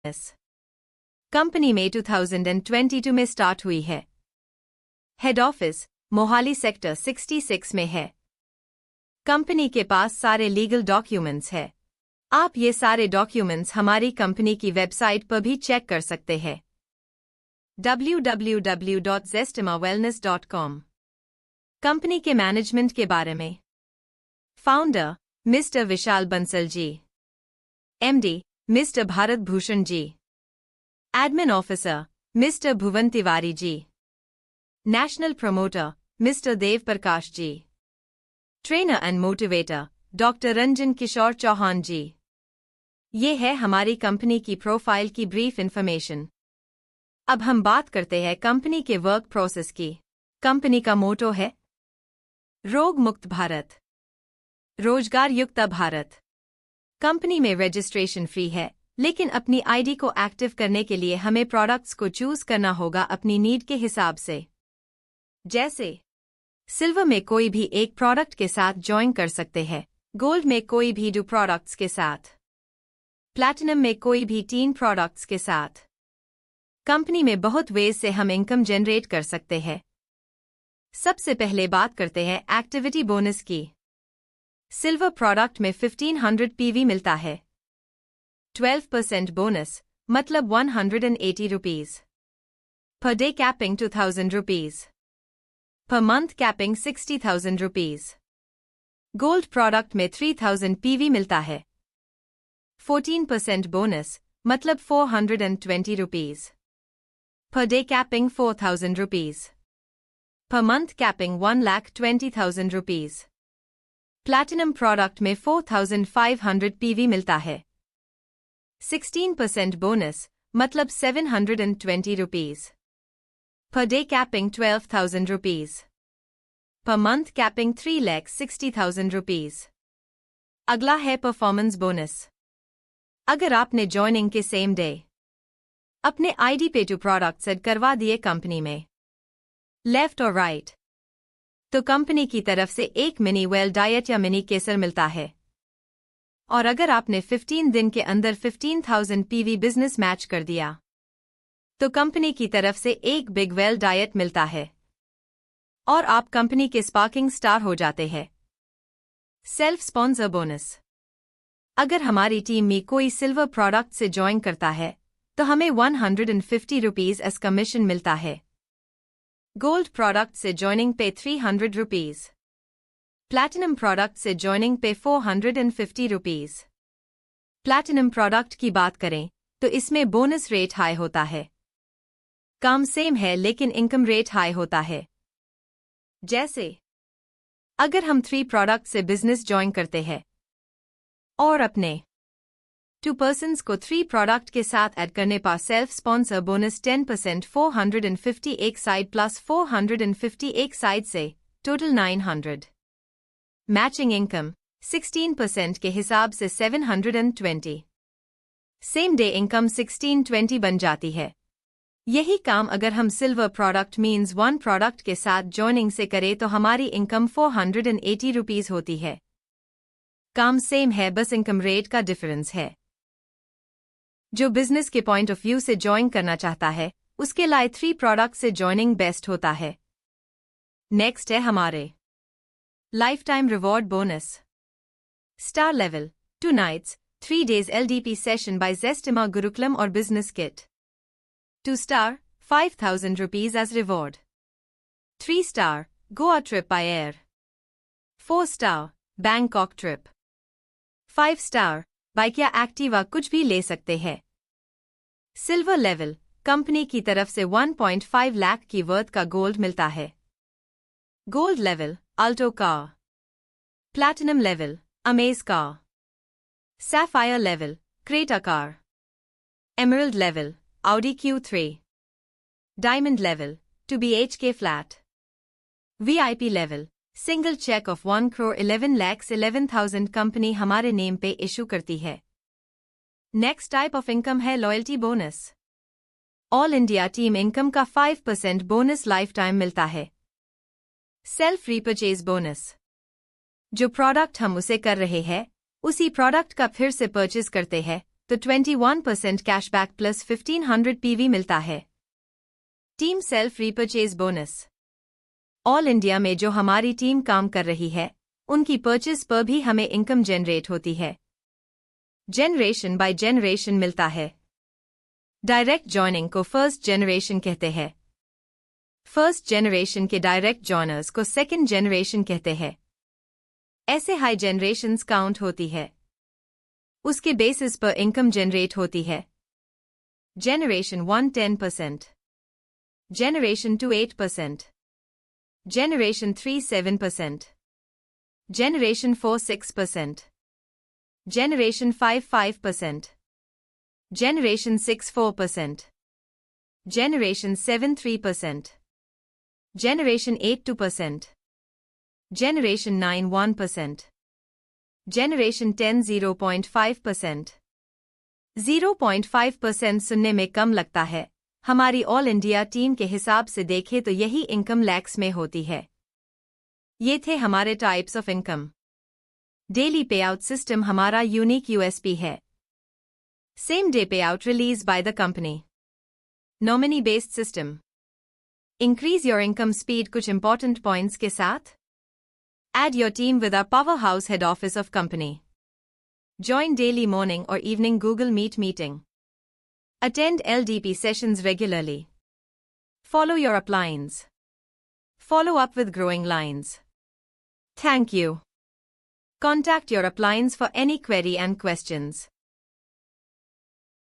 Company में 2022 में start हुई है। हेड ऑफिस मोहाली सेक्टर 66 में है। कंपनी के पास सारे लीगल डॉक्यूमेंट्स है। आप ये सारे डॉक्यूमेंट्स हमारी कंपनी की वेबसाइट पर भी चेक कर सकते हैं www.zestimawellness.com। कंपनी के मैनेजमेंट के बारे में। Founder mister Vishal Bansal ji, MD mister Bharat Bhushan ji, admin officer mister Bhuvan Tiwari ji, national promoter mister Dev Prakash ji, trainer and motivator doctor Ranjan Kishore Chauhan ji. ये है हमारी कंपनी की प्रोफाइल की ब्रीफ इंफॉर्मेशन। अब हम बात करते हैं कंपनी के वर्क प्रोसेस की। कंपनी का मोटो है रोग मुक्त भारत, रोजगार युक्त भारत। कंपनी में रजिस्ट्रेशन फ्री है, लेकिन अपनी आईडी को एक्टिव करने के लिए हमें प्रोडक्ट्स को चूज करना होगा अपनी नीड के हिसाब से। जैसे सिल्वर में कोई भी एक प्रोडक्ट के साथ ज्वाइन कर सकते हैं, गोल्ड में कोई भी 2 प्रोडक्ट्स के साथ, प्लैटिनम में कोई भी 3 प्रोडक्ट्स के साथ। कंपनी में बहुत वेज से हम इनकम जनरेट कर सकते हैं। सबसे पहले बात करते हैं एक्टिविटी बोनस की। सिल्वर प्रोडक्ट में 1500 पीवी मिलता है। 12% बोनस मतलब 180 rupees. Per day capping 2000 rupees. Per month capping 60,000 rupees. Gold product में 3000 पीवी मिलता है। 14% बोनस मतलब 420 rupees. Per day capping 4000 rupees. Per month capping 1,20,000 rupees. Platinum product में 4500 पीवी मिलता है। 16% बोनस मतलब 720 rupees. Per day capping 12,000 rupees. Per month capping 3,60,000 rupees. अगला है परफॉर्मेंस बोनस। अगर आपने ज्वाइनिंग के सेम डे अपने आईडी पे 2 प्रोडक्ट सेट करवा दिए कंपनी में, लेफ्ट और राइट, तो कंपनी की तरफ से एक मिनी वेल डाइट या मिनी केसर मिलता है। और अगर आपने 15 दिन के अंदर 15,000 पीवी बिजनेस मैच कर दिया, तो कंपनी की तरफ से एक बिग वेल डाइट मिलता है और आप कंपनी के स्पार्किंग स्टार हो जाते हैं। Self sponsor bonus. अगर हमारी टीम में कोई सिल्वर प्रोडक्ट से ज्वाइन करता है, तो हमें 150 रुपीज एस कमीशन मिलता है। गोल्ड प्रोडक्ट से ज्वाइनिंग पे 300 रुपीज। प्लैटिनम प्रोडक्ट से ज्वाइनिंग पे 450 रुपीज। प्लैटिनम प्रोडक्ट की बात करें तो इसमें बोनस रेट हाई होता है। काम सेम है लेकिन इनकम रेट हाई होता है। जैसे अगर हम 3 प्रोडक्ट से बिजनेस ज्वाइन करते हैं और अपने 2 पर्सन्स को 3 प्रोडक्ट के साथ ऐड करने पर सेल्फ स्पॉन्सर बोनस 10% 450 एक साइड प्लस 450 एक साइड से टोटल 900। मैचिंग इनकम 16% के हिसाब से 720। सेम डे इनकम 1620 बन जाती है। यही काम अगर हम सिल्वर प्रोडक्ट मीन्स 1 प्रोडक्ट के साथ ज्वाइनिंग से करें तो हमारी इनकम 480 रुपीज होती है। काम सेम है, बस इनकम रेट का डिफरेंस है। जो बिजनेस के पॉइंट ऑफ व्यू से ज्वाइन करना चाहता है, उसके लिए 3 प्रोडक्ट से ज्वाइनिंग बेस्ट होता है। नेक्स्ट है हमारे lifetime reward bonus. Star level 2 nights 3 days LDP session by Zestima Gurukulam or Business Kit। 2 star 5,000 rupees as reward। 3 star Goa trip by air। 4 star Bangkok trip। 5 star bike या Activa कुछ भी ले सकते हैं। Silver level company की तरफ से 1.5 लाख की वर्थ का गोल्ड मिलता है। Gold level Alto car. Platinum level Amaze car. Sapphire level Creta car. Emerald level Audi Q3। Diamond level 2 BHK flat. VIP लेवल सिंगल चेक ऑफ 1,11,11,000 कंपनी हमारे नेम पे इशू करती है। नेक्स्ट टाइप ऑफ इनकम है loyalty bonus. All India team income का 5% bonus lifetime मिलता है। Self repurchase bonus. जो प्रोडक्ट हम उसे कर रहे हैं, उसी प्रोडक्ट का फिर से परचेज करते हैं तो 21% कैशबैक प्लस 1500 PV मिलता है। Team self repurchase bonus. All India में जो हमारी टीम काम कर रही है, उनकी परचेज पर भी हमें इनकम जनरेट होती है। जनरेशन बाय जनरेशन मिलता है। डायरेक्ट जॉइनिंग को फर्स्ट जनरेशन कहते हैं। फर्स्ट जनरेशन के डायरेक्ट जॉइनर्स को सेकंड जनरेशन कहते हैं। ऐसे हाई जनरेशंस काउंट होती है, उसके बेसिस पर इनकम जनरेट होती है। Generation 1 10%, generation 2 8%, generation 3 7%, generation 4 6%, generation 5 5%, generation 6 4%, generation 7 3%, generation 8 2%, generation 9 1%, generation 10 0.5%। 0.5% सुनने में कम लगता है, हमारी ऑल इंडिया टीम के हिसाब से देखें तो यही इनकम लैक्स में होती है। ये थे हमारे टाइप्स ऑफ इनकम। डेली पे आउट सिस्टम हमारा यूनिक यूएसपी है। सेम डे पे out release by the company. Nominee based system. Increase your income speed कुछ इंपॉर्टेंट पॉइंट्स के साथ। Add your team with our powerhouse head office of company. Join daily morning or evening Google Meet meeting. Attend LDP sessions regularly. Follow your uplines. Follow up with growing lines. Thank you. Contact your uplines for any query and questions.